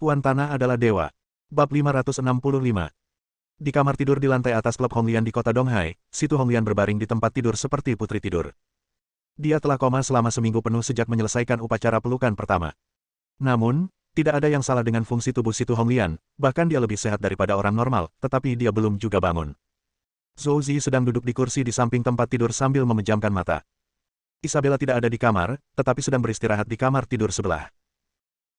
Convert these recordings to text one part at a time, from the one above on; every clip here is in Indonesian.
Tuan Tanah adalah dewa. Bab 565. Di kamar tidur di lantai atas klub Honglian di kota Donghai, Situ Honglian berbaring di tempat tidur seperti putri tidur. Dia telah koma selama seminggu penuh sejak menyelesaikan upacara pelukan pertama. Namun, tidak ada yang salah dengan fungsi tubuh Situ Honglian, bahkan dia lebih sehat daripada orang normal, tetapi dia belum juga bangun. Zhou Zi sedang duduk di kursi di samping tempat tidur sambil memejamkan mata. Isabella tidak ada di kamar, tetapi sedang beristirahat di kamar tidur sebelah.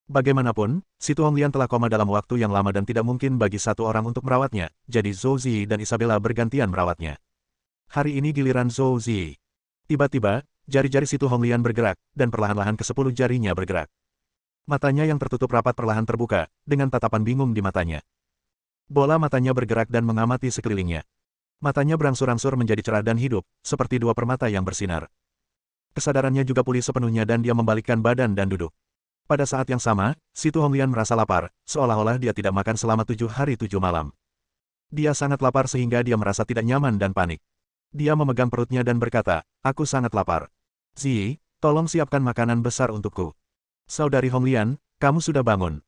Bagaimanapun, Situ Honglian telah koma dalam waktu yang lama dan tidak mungkin bagi satu orang untuk merawatnya, jadi Zhou Zi dan Isabella bergantian merawatnya. Hari ini giliran Zhou Zi. Tiba-tiba, jari-jari Situ Honglian bergerak, dan perlahan-lahan ke-10 jarinya bergerak. Matanya yang tertutup rapat perlahan terbuka, dengan tatapan bingung di matanya. Bola matanya bergerak dan mengamati sekelilingnya. Matanya berangsur-angsur menjadi cerah dan hidup, seperti dua permata yang bersinar. Kesadarannya juga pulih sepenuhnya dan dia membalikkan badan dan duduk. Pada saat yang sama, Situ Honglian merasa lapar, seolah-olah dia tidak makan selama 7 hari 7 malam. Dia sangat lapar sehingga dia merasa tidak nyaman dan panik. Dia memegang perutnya dan berkata, "Aku sangat lapar. Zi, tolong siapkan makanan besar untukku." "Saudari Honglian, kamu sudah bangun."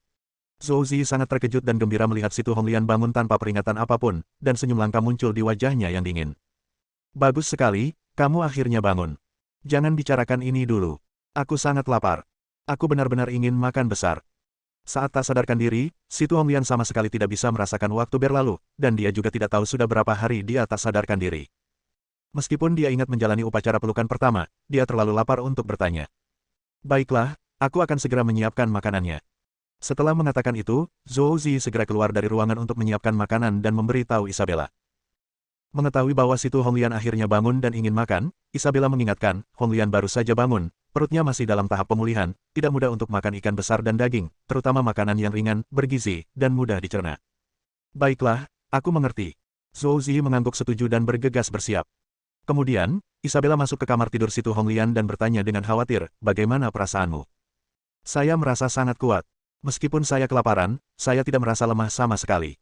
Zhou Zi sangat terkejut dan gembira melihat Situ Honglian bangun tanpa peringatan apapun, dan senyum langka muncul di wajahnya yang dingin. "Bagus sekali, kamu akhirnya bangun. Jangan bicarakan ini dulu. Aku sangat lapar. Aku benar-benar ingin makan besar." Saat tak sadarkan diri, Situ Honglian sama sekali tidak bisa merasakan waktu berlalu, dan dia juga tidak tahu sudah berapa hari dia tak sadarkan diri. Meskipun dia ingat menjalani upacara pelukan pertama, dia terlalu lapar untuk bertanya. "Baiklah, aku akan segera menyiapkan makanannya." Setelah mengatakan itu, Zhou Zi segera keluar dari ruangan untuk menyiapkan makanan dan memberitahu Isabella. Mengetahui bahwa Situ Honglian akhirnya bangun dan ingin makan, Isabella mengingatkan, Honglian baru saja bangun, perutnya masih dalam tahap pemulihan, tidak mudah untuk makan ikan besar dan daging, terutama makanan yang ringan, bergizi, dan mudah dicerna. "Baiklah, aku mengerti." Zhou Zi mengangguk setuju dan bergegas bersiap. Kemudian, Isabella masuk ke kamar tidur Situ Honglian dan bertanya dengan khawatir, "Bagaimana perasaanmu?" "Saya merasa sangat kuat. Meskipun saya kelaparan, saya tidak merasa lemah sama sekali."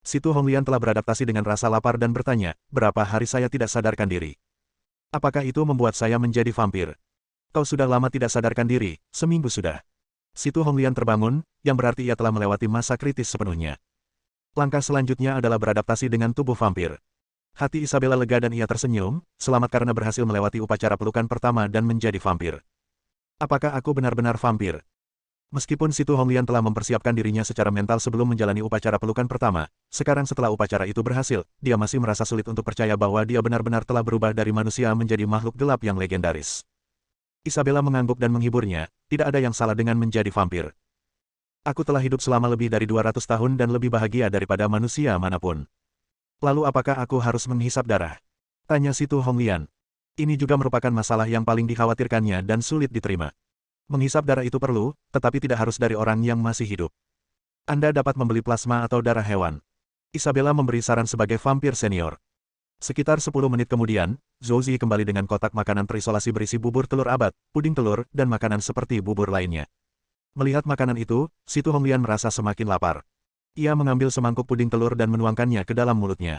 Situ Honglian telah beradaptasi dengan rasa lapar dan bertanya, "Berapa hari saya tidak sadarkan diri? Apakah itu membuat saya menjadi vampir?" "Kau sudah lama tidak sadarkan diri, seminggu sudah." Situ Honglian terbangun, yang berarti ia telah melewati masa kritis sepenuhnya. Langkah selanjutnya adalah beradaptasi dengan tubuh vampir. Hati Isabella lega dan ia tersenyum, selamat karena berhasil melewati upacara pelukan pertama dan menjadi vampir. "Apakah aku benar-benar vampir?" Meskipun Situ Honglian telah mempersiapkan dirinya secara mental sebelum menjalani upacara pelukan pertama, sekarang setelah upacara itu berhasil, dia masih merasa sulit untuk percaya bahwa dia benar-benar telah berubah dari manusia menjadi makhluk gelap yang legendaris. Isabella mengangguk dan menghiburnya, "Tidak ada yang salah dengan menjadi vampir. Aku telah hidup selama lebih dari 200 tahun dan lebih bahagia daripada manusia manapun. Lalu apakah aku harus menghisap darah?" tanya Situ Honglian. Ini juga merupakan masalah yang paling dikhawatirkannya dan sulit diterima. Menghisap darah itu perlu, tetapi tidak harus dari orang yang masih hidup. Anda dapat membeli plasma atau darah hewan. Isabella memberi saran sebagai vampir senior. Sekitar 10 menit kemudian, Zhou Zi kembali dengan kotak makanan terisolasi berisi bubur telur abad, puding telur, dan makanan seperti bubur lainnya. Melihat makanan itu, Situ Honglian merasa semakin lapar. Ia mengambil semangkuk puding telur dan menuangkannya ke dalam mulutnya.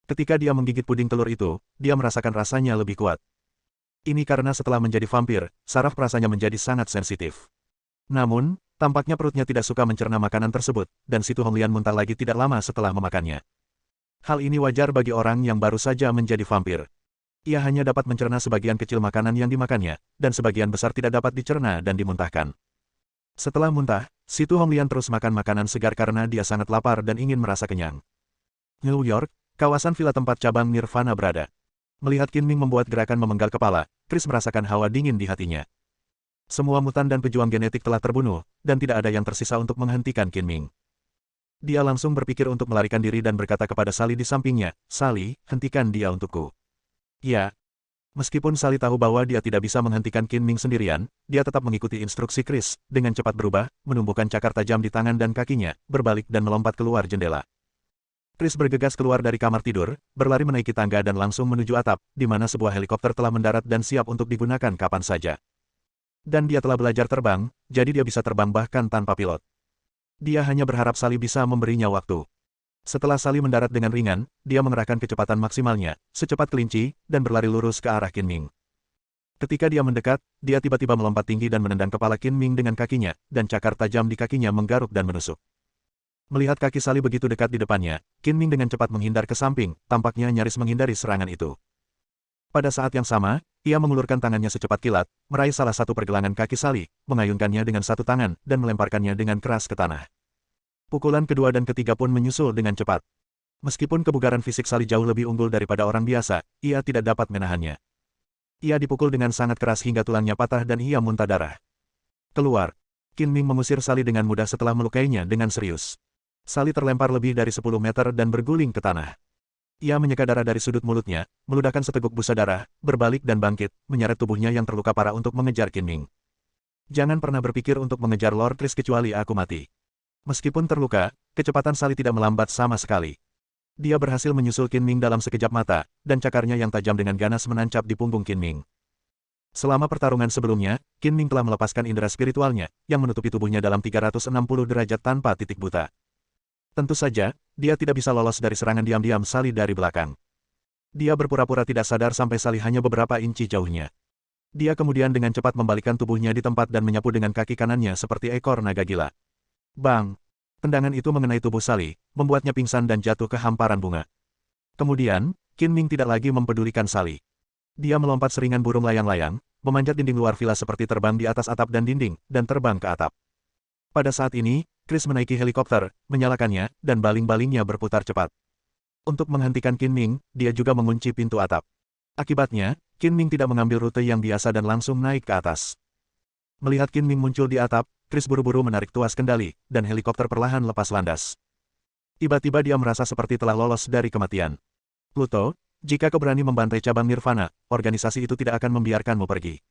Ketika dia menggigit puding telur itu, dia merasakan rasanya lebih kuat. Ini karena setelah menjadi vampir, saraf perasanya menjadi sangat sensitif. Namun, tampaknya perutnya tidak suka mencerna makanan tersebut, dan Situ Honglian muntah lagi tidak lama setelah memakannya. Hal ini wajar bagi orang yang baru saja menjadi vampir. Ia hanya dapat mencerna sebagian kecil makanan yang dimakannya, dan sebagian besar tidak dapat dicerna dan dimuntahkan. Setelah muntah, Situ Honglian terus makan makanan segar karena dia sangat lapar dan ingin merasa kenyang. New York, kawasan villa tempat cabang Nirvana berada. Melihat Qin Ming membuat gerakan memenggal kepala, Chris merasakan hawa dingin di hatinya. Semua mutan dan pejuang genetik telah terbunuh, dan tidak ada yang tersisa untuk menghentikan Qin Ming. Dia langsung berpikir untuk melarikan diri dan berkata kepada Sally di sampingnya, "Sally, hentikan dia untukku." Ya. Meskipun Sally tahu bahwa dia tidak bisa menghentikan Qin Ming sendirian, dia tetap mengikuti instruksi Chris, dengan cepat berubah, menumbuhkan cakar tajam di tangan dan kakinya, berbalik dan melompat keluar jendela. Chris bergegas keluar dari kamar tidur, berlari menaiki tangga dan langsung menuju atap, di mana sebuah helikopter telah mendarat dan siap untuk digunakan kapan saja. Dan dia telah belajar terbang, jadi dia bisa terbang bahkan tanpa pilot. Dia hanya berharap Sally bisa memberinya waktu. Setelah Sally mendarat dengan ringan, dia mengerahkan kecepatan maksimalnya, secepat kelinci, dan berlari lurus ke arah Qin Ming. Ketika dia mendekat, dia tiba-tiba melompat tinggi dan menendang kepala Qin Ming dengan kakinya, dan cakar tajam di kakinya menggaruk dan menusuk. Melihat kaki Sally begitu dekat di depannya, Qin Ming dengan cepat menghindar ke samping, tampaknya nyaris menghindari serangan itu. Pada saat yang sama, ia mengulurkan tangannya secepat kilat, meraih salah satu pergelangan kaki Sally, mengayunkannya dengan satu tangan, dan melemparkannya dengan keras ke tanah. Pukulan kedua dan ketiga pun menyusul dengan cepat. Meskipun kebugaran fisik Sally jauh lebih unggul daripada orang biasa, ia tidak dapat menahannya. Ia dipukul dengan sangat keras hingga tulangnya patah dan ia muntah darah. Keluar. Qin Ming mengusir Sally dengan mudah setelah melukainya dengan serius. Sally terlempar lebih dari 10 meter dan berguling ke tanah. Ia menyeka darah dari sudut mulutnya, meludahkan seteguk busa darah, berbalik dan bangkit, menyeret tubuhnya yang terluka parah untuk mengejar Qin Ming. Jangan pernah berpikir untuk mengejar Lord Chris kecuali aku mati. Meskipun terluka, kecepatan Sally tidak melambat sama sekali. Dia berhasil menyusul Qin Ming dalam sekejap mata, dan cakarnya yang tajam dengan ganas menancap di punggung Qin Ming. Selama pertarungan sebelumnya, Qin Ming telah melepaskan indera spiritualnya, yang menutupi tubuhnya dalam 360 derajat tanpa titik buta. Tentu saja, dia tidak bisa lolos dari serangan diam-diam Sally dari belakang. Dia berpura-pura tidak sadar sampai Sally hanya beberapa inci jauhnya. Dia kemudian dengan cepat membalikkan tubuhnya di tempat dan menyapu dengan kaki kanannya seperti ekor naga gila. Bang! Tendangan itu mengenai tubuh Sally, membuatnya pingsan dan jatuh ke hamparan bunga. Kemudian, Qin Ming tidak lagi mempedulikan Sally. Dia melompat seringan burung layang-layang, memanjat dinding luar villa seperti terbang di atas atap dan dinding, dan terbang ke atap. Pada saat ini, Chris menaiki helikopter, menyalakannya, dan baling-balingnya berputar cepat. Untuk menghentikan Qin Ming, dia juga mengunci pintu atap. Akibatnya, Qin Ming tidak mengambil rute yang biasa dan langsung naik ke atas. Melihat Qin Ming muncul di atap, Chris buru-buru menarik tuas kendali, dan helikopter perlahan lepas landas. Tiba-tiba dia merasa seperti telah lolos dari kematian. Pluto, jika kau berani membantai cabang Nirvana, organisasi itu tidak akan membiarkanmu pergi.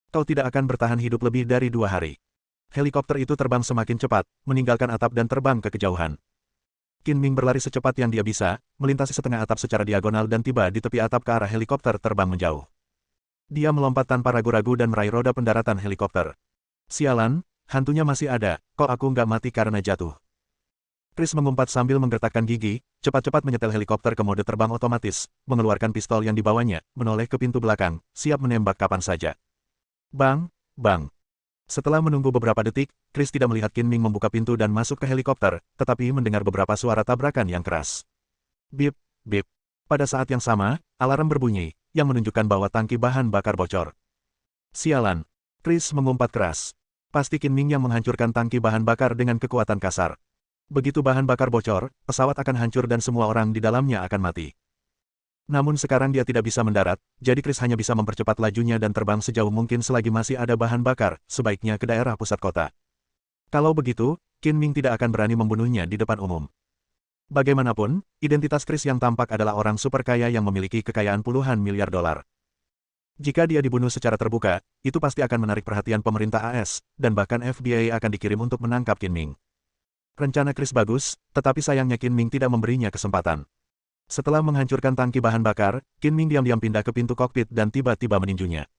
Kau tidak akan bertahan hidup lebih dari 2 hari. Helikopter itu terbang semakin cepat, meninggalkan atap dan terbang ke kejauhan. Qin Ming berlari secepat yang dia bisa, melintasi setengah atap secara diagonal dan tiba di tepi atap ke arah helikopter terbang menjauh. Dia melompat tanpa ragu-ragu dan meraih roda pendaratan helikopter. Sialan! Hantunya masih ada, kok aku nggak mati karena jatuh. Chris mengumpat sambil menggertakkan gigi, cepat-cepat menyetel helikopter ke mode terbang otomatis, mengeluarkan pistol yang dibawanya, menoleh ke pintu belakang, siap menembak kapan saja. Bang! Bang! Setelah menunggu beberapa detik, Chris tidak melihat Qin Ming membuka pintu dan masuk ke helikopter, tetapi mendengar beberapa suara tabrakan yang keras. Bip! Bip! Pada saat yang sama, alarm berbunyi, yang menunjukkan bahwa tangki bahan bakar bocor. Sialan! Chris mengumpat keras. Pasti Qin Ming yang menghancurkan tangki bahan bakar dengan kekuatan kasar. Begitu bahan bakar bocor, pesawat akan hancur dan semua orang di dalamnya akan mati. Namun sekarang dia tidak bisa mendarat, jadi Chris hanya bisa mempercepat lajunya dan terbang sejauh mungkin selagi masih ada bahan bakar, sebaiknya ke daerah pusat kota. Kalau begitu, Qin Ming tidak akan berani membunuhnya di depan umum. Bagaimanapun, identitas Chris yang tampak adalah orang super kaya yang memiliki kekayaan puluhan miliar dolar. Jika dia dibunuh secara terbuka, itu pasti akan menarik perhatian pemerintah AS, dan bahkan FBI akan dikirim untuk menangkap Qin Ming. Rencana Chris bagus, tetapi sayangnya Qin Ming tidak memberinya kesempatan. Setelah menghancurkan tangki bahan bakar, Qin Ming diam-diam pindah ke pintu kokpit dan tiba-tiba meninjunya.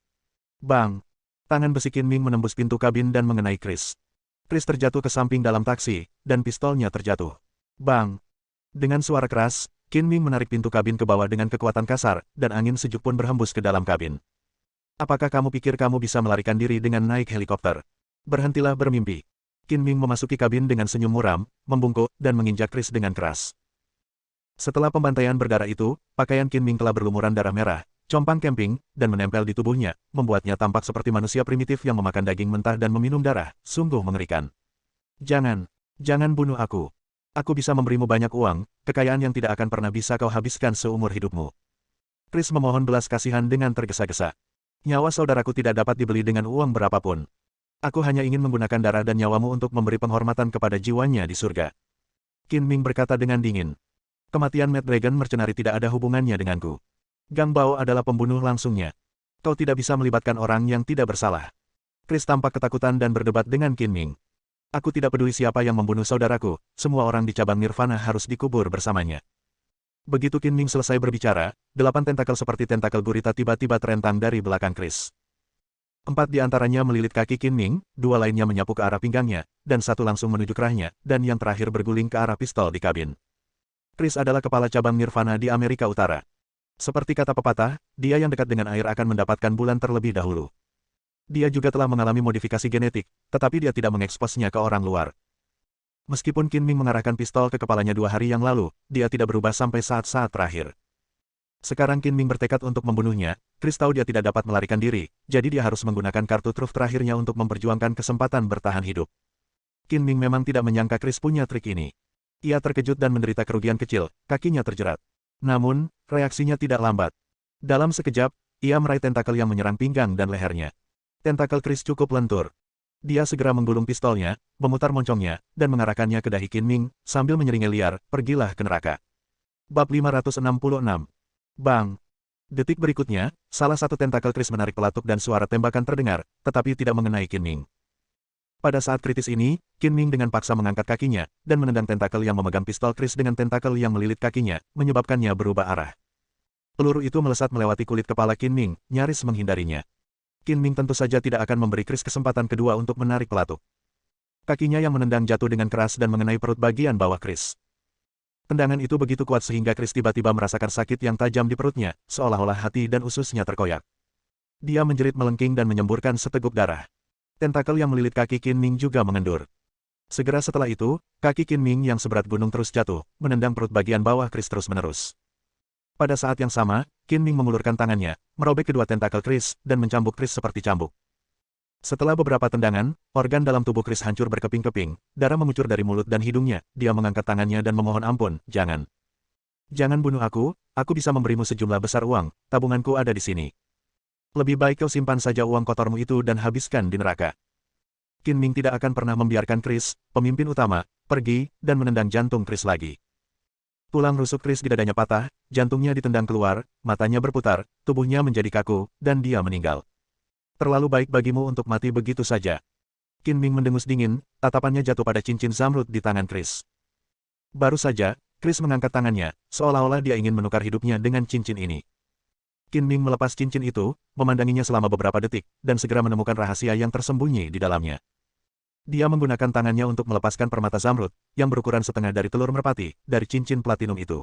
Bang! Tangan besi Qin Ming menembus pintu kabin dan mengenai Chris. Chris terjatuh ke samping dalam taksi, dan pistolnya terjatuh. Bang! Dengan suara keras, Qin Ming menarik pintu kabin ke bawah dengan kekuatan kasar, dan angin sejuk pun berhembus ke dalam kabin. Apakah kamu pikir kamu bisa melarikan diri dengan naik helikopter? Berhentilah bermimpi. Qin Ming memasuki kabin dengan senyum muram, membungkuk, dan menginjak Chris dengan keras. Setelah pembantaian berdarah itu, pakaian Qin Ming telah berlumuran darah merah, compang camping, dan menempel di tubuhnya, membuatnya tampak seperti manusia primitif yang memakan daging mentah dan meminum darah, sungguh mengerikan. Jangan bunuh aku. Aku bisa memberimu banyak uang, kekayaan yang tidak akan pernah bisa kau habiskan seumur hidupmu. Chris memohon belas kasihan dengan tergesa-gesa. Nyawa saudaraku tidak dapat dibeli dengan uang berapapun. Aku hanya ingin menggunakan darah dan nyawamu untuk memberi penghormatan kepada jiwanya di surga. Qin Ming berkata dengan dingin. Kematian Mad Dragon Mercenary tidak ada hubungannya denganku. Gang Bao adalah pembunuh langsungnya. Kau tidak bisa melibatkan orang yang tidak bersalah. Chris tampak ketakutan dan berdebat dengan Qin Ming. Aku tidak peduli siapa yang membunuh saudaraku, semua orang di cabang Nirvana harus dikubur bersamanya. Begitu Qin Ming selesai berbicara, 8 tentakel seperti tentakel gurita tiba-tiba terentang dari belakang Chris. 4 di antaranya melilit kaki Qin Ming, 2 lainnya menyapu ke arah pinggangnya, dan 1 langsung menuju kerahnya, dan yang terakhir berguling ke arah pistol di kabin. Chris adalah kepala cabang Nirvana di Amerika Utara. Seperti kata pepatah, dia yang dekat dengan air akan mendapatkan bulan terlebih dahulu. Dia juga telah mengalami modifikasi genetik, tetapi dia tidak mengeksposnya ke orang luar. Meskipun Qin Ming mengarahkan pistol ke kepalanya 2 hari yang lalu, dia tidak berubah sampai saat-saat terakhir. Sekarang Qin Ming bertekad untuk membunuhnya. Chris tahu dia tidak dapat melarikan diri, jadi dia harus menggunakan kartu truf terakhirnya untuk memperjuangkan kesempatan bertahan hidup. Qin Ming memang tidak menyangka Chris punya trik ini. Ia terkejut dan menderita kerugian kecil, kakinya terjerat. Namun, reaksinya tidak lambat. Dalam sekejap, ia meraih tentakel yang menyerang pinggang dan lehernya. Tentakel Chris cukup lentur. Dia segera menggulung pistolnya, memutar moncongnya, dan mengarahkannya ke dahi Qin Ming, sambil menyeringai liar, pergilah ke neraka. Bab 566. Bang! Detik berikutnya, salah satu tentakel Chris menarik pelatuk dan suara tembakan terdengar, tetapi tidak mengenai Qin Ming. Pada saat kritis ini, Qin Ming dengan paksa mengangkat kakinya, dan menendang tentakel yang memegang pistol Chris dengan tentakel yang melilit kakinya, menyebabkannya berubah arah. Peluru itu melesat melewati kulit kepala Qin Ming, nyaris menghindarinya. Qin Ming tentu saja tidak akan memberi Chris kesempatan kedua untuk menarik pelatuk. Kakinya yang menendang jatuh dengan keras dan mengenai perut bagian bawah Chris. Tendangan itu begitu kuat sehingga Chris tiba-tiba merasakan sakit yang tajam di perutnya, seolah-olah hati dan ususnya terkoyak. Dia menjerit melengking dan menyemburkan seteguk darah. Tentakel yang melilit kaki Qin Ming juga mengendur. Segera setelah itu, kaki Qin Ming yang seberat gunung terus jatuh, menendang perut bagian bawah Chris terus-menerus. Pada saat yang sama, Qin Ming mengulurkan tangannya, merobek kedua tentakel Chris, dan mencambuk Chris seperti cambuk. Setelah beberapa tendangan, organ dalam tubuh Chris hancur berkeping-keping, darah mengucur dari mulut dan hidungnya, dia mengangkat tangannya dan memohon ampun, jangan. Jangan bunuh aku bisa memberimu sejumlah besar uang, tabunganku ada di sini. Lebih baik kau simpan saja uang kotormu itu dan habiskan di neraka. Qin Ming tidak akan pernah membiarkan Chris, pemimpin utama, pergi, dan menendang jantung Chris lagi. Tulang rusuk Chris di dadanya patah, jantungnya ditendang keluar, matanya berputar, tubuhnya menjadi kaku, dan dia meninggal. Terlalu baik bagimu untuk mati begitu saja. Qin Ming mendengus dingin, tatapannya jatuh pada cincin zamrud di tangan Chris. Baru saja, Chris mengangkat tangannya, seolah-olah dia ingin menukar hidupnya dengan cincin ini. Qin Ming melepas cincin itu, memandanginya selama beberapa detik, dan segera menemukan rahasia yang tersembunyi di dalamnya. Dia menggunakan tangannya untuk melepaskan permata zamrud, yang berukuran setengah dari telur merpati, dari cincin platinum itu.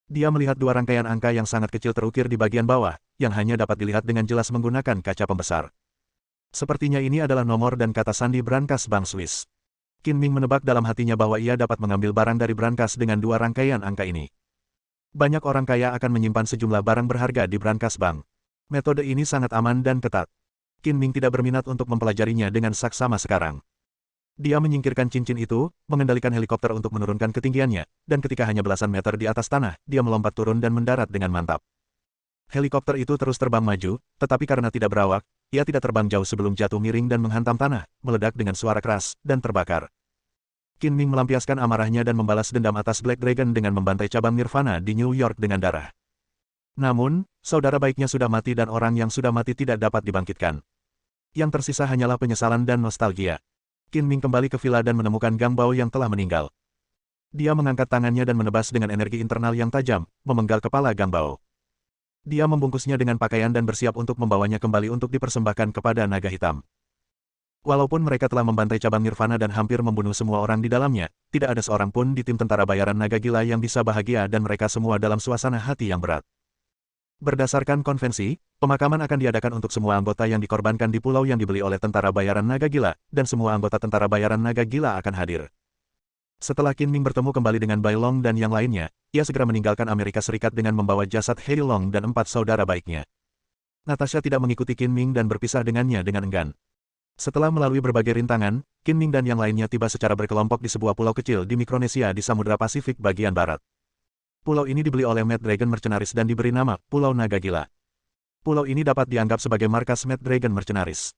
Dia melihat dua rangkaian angka yang sangat kecil terukir di bagian bawah, yang hanya dapat dilihat dengan jelas menggunakan kaca pembesar. Sepertinya ini adalah nomor dan kata sandi brankas Bank Swiss. Qin Ming menebak dalam hatinya bahwa ia dapat mengambil barang dari brankas dengan dua rangkaian angka ini. Banyak orang kaya akan menyimpan sejumlah barang berharga di brankas bank. Metode ini sangat aman dan ketat. Qin Ming tidak berminat untuk mempelajarinya dengan saksama sekarang. Dia menyingkirkan cincin itu, mengendalikan helikopter untuk menurunkan ketinggiannya, dan ketika hanya belasan meter di atas tanah, dia melompat turun dan mendarat dengan mantap. Helikopter itu terus terbang maju, tetapi karena tidak berawak, ia tidak terbang jauh sebelum jatuh miring dan menghantam tanah, meledak dengan suara keras, dan terbakar. Qin Ming melampiaskan amarahnya dan membalas dendam atas Black Dragon dengan membantai cabang Nirvana di New York dengan darah. Namun, saudara baiknya sudah mati dan orang yang sudah mati tidak dapat dibangkitkan. Yang tersisa hanyalah penyesalan dan nostalgia. Qin Ming kembali ke villa dan menemukan Gang Bao yang telah meninggal. Dia mengangkat tangannya dan menebas dengan energi internal yang tajam, memenggal kepala Gang Bao. Dia membungkusnya dengan pakaian dan bersiap untuk membawanya kembali untuk dipersembahkan kepada naga hitam. Walaupun mereka telah membantai cabang Nirvana dan hampir membunuh semua orang di dalamnya, tidak ada seorang pun di tim tentara bayaran naga gila yang bisa bahagia dan mereka semua dalam suasana hati yang berat. Berdasarkan konvensi, pemakaman akan diadakan untuk semua anggota yang dikorbankan di pulau yang dibeli oleh tentara bayaran naga gila, dan semua anggota tentara bayaran naga gila akan hadir. Setelah Qin Ming bertemu kembali dengan Bai Long dan yang lainnya, ia segera meninggalkan Amerika Serikat dengan membawa jasad Hei Long dan 4 saudara baiknya. Natasha tidak mengikuti Qin Ming dan berpisah dengannya dengan enggan. Setelah melalui berbagai rintangan, Qin Ming dan yang lainnya tiba secara berkelompok di sebuah pulau kecil di Mikronesia di Samudra Pasifik bagian barat. Pulau ini dibeli oleh Mad Dragon Mercenaries dan diberi nama Pulau Naga Gila. Pulau ini dapat dianggap sebagai markas Mad Dragon Mercenaries.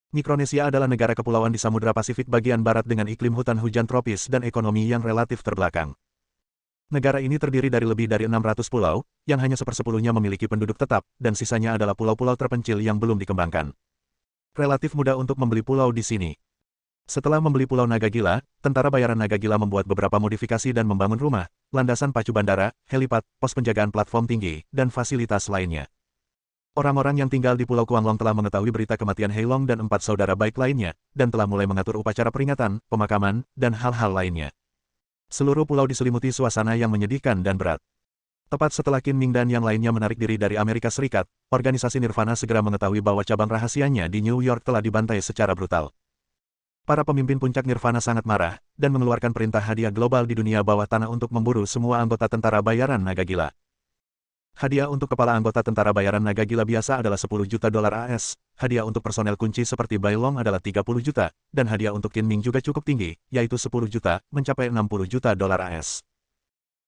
Mikronesia adalah negara kepulauan di Samudra Pasifik bagian barat dengan iklim hutan hujan tropis dan ekonomi yang relatif terbelakang. Negara ini terdiri dari lebih dari 600 pulau, yang hanya sepersepuluhnya memiliki penduduk tetap, dan sisanya adalah pulau-pulau terpencil yang belum dikembangkan. Relatif mudah untuk membeli pulau di sini. Setelah membeli Pulau Naga Gila, tentara bayaran Naga Gila membuat beberapa modifikasi dan membangun rumah, landasan pacu bandara, helipad, pos penjagaan platform tinggi, dan fasilitas lainnya. Orang-orang yang tinggal di Pulau Kuanglong telah mengetahui berita kematian Hei Long dan 4 saudara baik lainnya, dan telah mulai mengatur upacara peringatan, pemakaman, dan hal-hal lainnya. Seluruh pulau diselimuti suasana yang menyedihkan dan berat. Tepat setelah Qin Ming dan yang lainnya menarik diri dari Amerika Serikat, organisasi Nirvana segera mengetahui bahwa cabang rahasianya di New York telah dibantai secara brutal. Para pemimpin puncak Nirvana sangat marah, dan mengeluarkan perintah hadiah global di dunia bawah tanah untuk memburu semua anggota tentara bayaran naga gila. Hadiah untuk kepala anggota tentara bayaran naga gila biasa adalah 10 juta dolar AS, hadiah untuk personel kunci seperti Bai Long adalah 30 juta, dan hadiah untuk Qin Ming juga cukup tinggi, yaitu 10 juta, mencapai 60 juta dolar AS.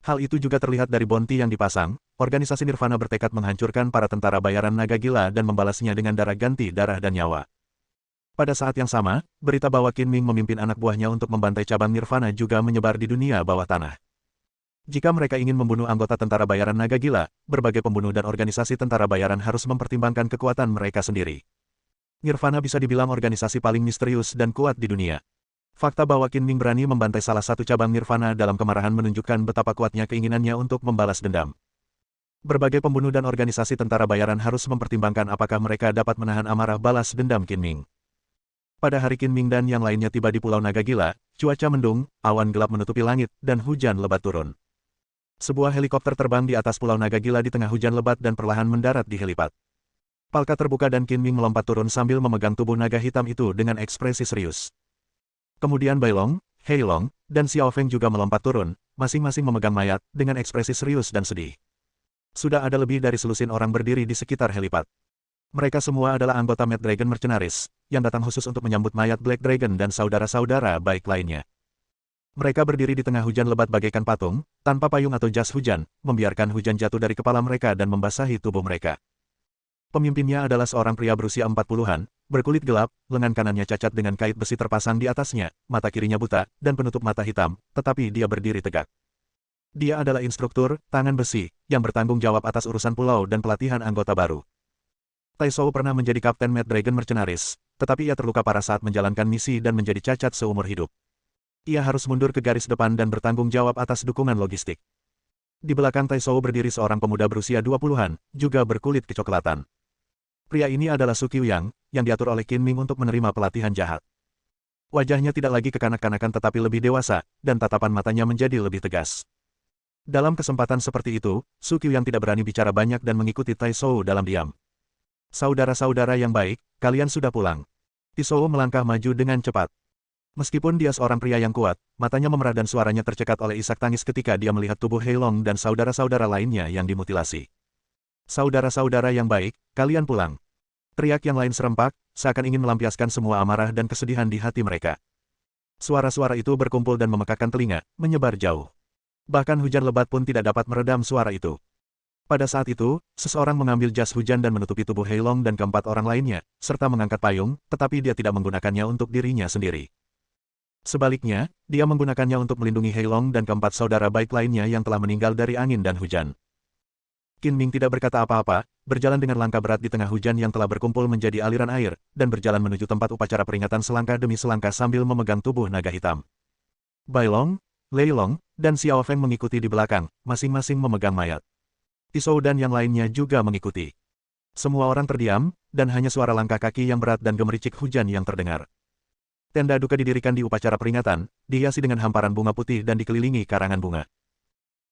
Hal itu juga terlihat dari bounty yang dipasang. Organisasi Nirvana bertekad menghancurkan para tentara bayaran naga gila dan membalasnya dengan darah ganti darah dan nyawa. Pada saat yang sama, berita bahwa Qin Ming memimpin anak buahnya untuk membantai cabang Nirvana juga menyebar di dunia bawah tanah. Jika mereka ingin membunuh anggota tentara bayaran naga gila, berbagai pembunuh dan organisasi tentara bayaran harus mempertimbangkan kekuatan mereka sendiri. Nirvana bisa dibilang organisasi paling misterius dan kuat di dunia. Fakta bahwa Qin Ming berani membantai salah satu cabang Nirvana dalam kemarahan menunjukkan betapa kuatnya keinginannya untuk membalas dendam. Berbagai pembunuh dan organisasi tentara bayaran harus mempertimbangkan apakah mereka dapat menahan amarah balas dendam Qin Ming. Pada hari Qin Ming dan yang lainnya tiba di Pulau Naga Gila, cuaca mendung, awan gelap menutupi langit, dan hujan lebat turun. Sebuah helikopter terbang di atas Pulau Naga Gila di tengah hujan lebat dan perlahan mendarat di helipad. Palka terbuka dan Qin Ming melompat turun sambil memegang tubuh naga hitam itu dengan ekspresi serius. Kemudian Bai Long, Hei Long, dan Xiao Feng juga melompat turun, masing-masing memegang mayat, dengan ekspresi serius dan sedih. Sudah ada lebih dari selusin orang berdiri di sekitar helipad. Mereka semua adalah anggota Mad Dragon Mercenaries, yang datang khusus untuk menyambut mayat Black Dragon dan saudara-saudara baik lainnya. Mereka berdiri di tengah hujan lebat bagaikan patung, tanpa payung atau jas hujan, membiarkan hujan jatuh dari kepala mereka dan membasahi tubuh mereka. Pemimpinnya adalah seorang pria berusia 40-an, berkulit gelap, lengan kanannya cacat dengan kait besi terpasang di atasnya, mata kirinya buta, dan penutup mata hitam, tetapi dia berdiri tegak. Dia adalah instruktur, tangan besi, yang bertanggung jawab atas urusan pulau dan pelatihan anggota baru. Tai Shou pernah menjadi kapten Mad Dragon Mercenaries, tetapi ia terluka parah saat menjalankan misi dan menjadi cacat seumur hidup. Ia harus mundur ke garis depan dan bertanggung jawab atas dukungan logistik. Di belakang Tai Shou berdiri seorang pemuda berusia 20-an, juga berkulit kecoklatan. Pria ini adalah Su Qiuyang, yang diatur oleh Qin Ming untuk menerima pelatihan jahat. Wajahnya tidak lagi kekanak-kanakan tetapi lebih dewasa, dan tatapan matanya menjadi lebih tegas. Dalam kesempatan seperti itu, Su Qiuyang tidak berani bicara banyak dan mengikuti Tai Shou dalam diam. Saudara-saudara yang baik, kalian sudah pulang. Tai Shou melangkah maju dengan cepat. Meskipun dia seorang pria yang kuat, matanya memerah dan suaranya tercekat oleh isak tangis ketika dia melihat tubuh Hei Long dan saudara-saudara lainnya yang dimutilasi. Saudara-saudara yang baik, kalian pulang. Teriak yang lain serempak, seakan ingin melampiaskan semua amarah dan kesedihan di hati mereka. Suara-suara itu berkumpul dan memekakkan telinga, menyebar jauh. Bahkan hujan lebat pun tidak dapat meredam suara itu. Pada saat itu, seseorang mengambil jas hujan dan menutupi tubuh Hei Long dan keempat orang lainnya, serta mengangkat payung, tetapi dia tidak menggunakannya untuk dirinya sendiri. Sebaliknya, dia menggunakannya untuk melindungi Hei Long dan keempat saudara baik lainnya yang telah meninggal dari angin dan hujan. Qin Ming tidak berkata apa-apa, berjalan dengan langkah berat di tengah hujan yang telah berkumpul menjadi aliran air, dan berjalan menuju tempat upacara peringatan selangkah demi selangkah sambil memegang tubuh naga hitam. Bai Long, Lei Long, dan Xiao Feng mengikuti di belakang, masing-masing memegang mayat. Tai Shou dan yang lainnya juga mengikuti. Semua orang terdiam, dan hanya suara langkah kaki yang berat dan gemericik hujan yang terdengar. Tenda duka didirikan di upacara peringatan, dihiasi dengan hamparan bunga putih dan dikelilingi karangan bunga.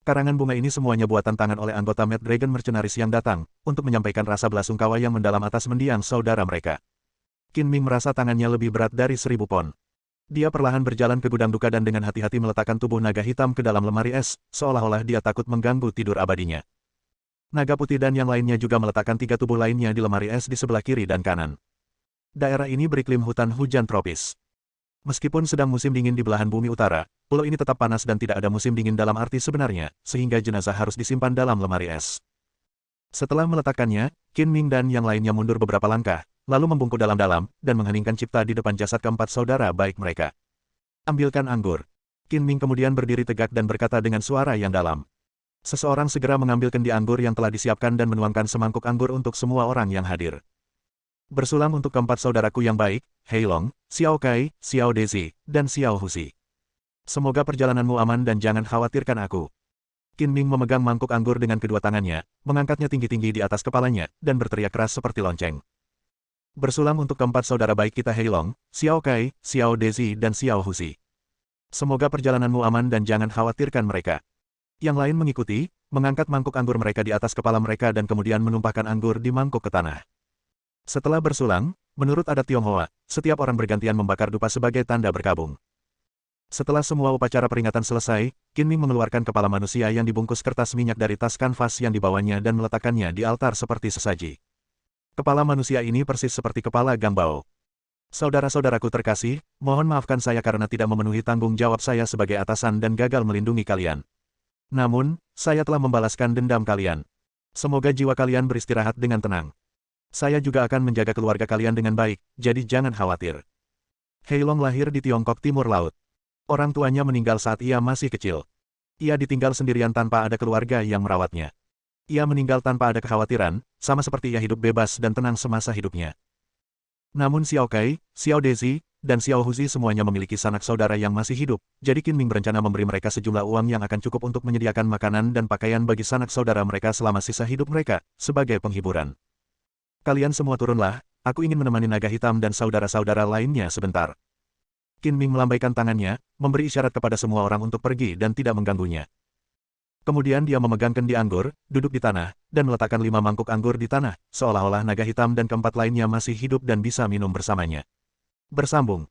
Karangan bunga ini semuanya buatan tangan oleh anggota Mad Dragon Mercenaries yang datang, untuk menyampaikan rasa belasungkawa yang mendalam atas mendiang saudara mereka. Qin Ming merasa tangannya lebih berat dari 1000 pon. Dia perlahan berjalan ke gudang duka dan dengan hati-hati meletakkan tubuh naga hitam ke dalam lemari es, seolah-olah dia takut mengganggu tidur abadinya. Naga putih dan yang lainnya juga meletakkan 3 tubuh lainnya di lemari es di sebelah kiri dan kanan. Daerah ini beriklim hutan hujan tropis. Meskipun sedang musim dingin di belahan bumi utara, pulau ini tetap panas dan tidak ada musim dingin dalam arti sebenarnya, sehingga jenazah harus disimpan dalam lemari es. Setelah meletakkannya, Qin Ming dan yang lainnya mundur beberapa langkah, lalu membungkuk dalam-dalam, dan mengheningkan cipta di depan jasad keempat saudara baik mereka. Ambilkan anggur. Qin Ming kemudian berdiri tegak dan berkata dengan suara yang dalam. Seseorang segera mengambil kendi anggur yang telah disiapkan dan menuangkan semangkuk anggur untuk semua orang yang hadir. Bersulam untuk keempat saudaraku yang baik, Hei Long, Xiao Kai, Xiao Dezi, dan Xiao Husi. Semoga perjalananmu aman dan jangan khawatirkan aku. Qin Ming memegang mangkuk anggur dengan kedua tangannya, mengangkatnya tinggi-tinggi di atas kepalanya, dan berteriak keras seperti lonceng. Bersulam untuk keempat saudara baik kita Hei Long, Xiao Kai, Xiao Dezi, dan Xiao Husi. Semoga perjalananmu aman dan jangan khawatirkan mereka. Yang lain mengikuti, mengangkat mangkuk anggur mereka di atas kepala mereka dan kemudian menumpahkan anggur di mangkuk ke tanah. Setelah bersulang, menurut adat Tionghoa, setiap orang bergantian membakar dupa sebagai tanda berkabung. Setelah semua upacara peringatan selesai, Qin Ming mengeluarkan kepala manusia yang dibungkus kertas minyak dari tas kanvas yang dibawanya dan meletakkannya di altar seperti sesaji. Kepala manusia ini persis seperti kepala Gang Bao. Saudara-saudaraku terkasih, mohon maafkan saya karena tidak memenuhi tanggung jawab saya sebagai atasan dan gagal melindungi kalian. Namun, saya telah membalaskan dendam kalian. Semoga jiwa kalian beristirahat dengan tenang. Saya juga akan menjaga keluarga kalian dengan baik, jadi jangan khawatir. Heilong lahir di Tiongkok Timur Laut. Orang tuanya meninggal saat ia masih kecil. Ia ditinggal sendirian tanpa ada keluarga yang merawatnya. Ia meninggal tanpa ada kekhawatiran, sama seperti ia hidup bebas dan tenang semasa hidupnya. Namun Xiao Kai, Xiao Dezi, dan Xiao Huzi semuanya memiliki sanak saudara yang masih hidup, jadi Qin Ming berencana memberi mereka sejumlah uang yang akan cukup untuk menyediakan makanan dan pakaian bagi sanak saudara mereka selama sisa hidup mereka, sebagai penghiburan. Kalian semua turunlah, aku ingin menemani naga hitam dan saudara-saudara lainnya sebentar. Qin Ming melambaikan tangannya, memberi isyarat kepada semua orang untuk pergi dan tidak mengganggunya. Kemudian dia memegang kendi anggur, duduk di tanah, dan meletakkan 5 mangkuk anggur di tanah, seolah-olah naga hitam dan keempat lainnya masih hidup dan bisa minum bersamanya. Bersambung.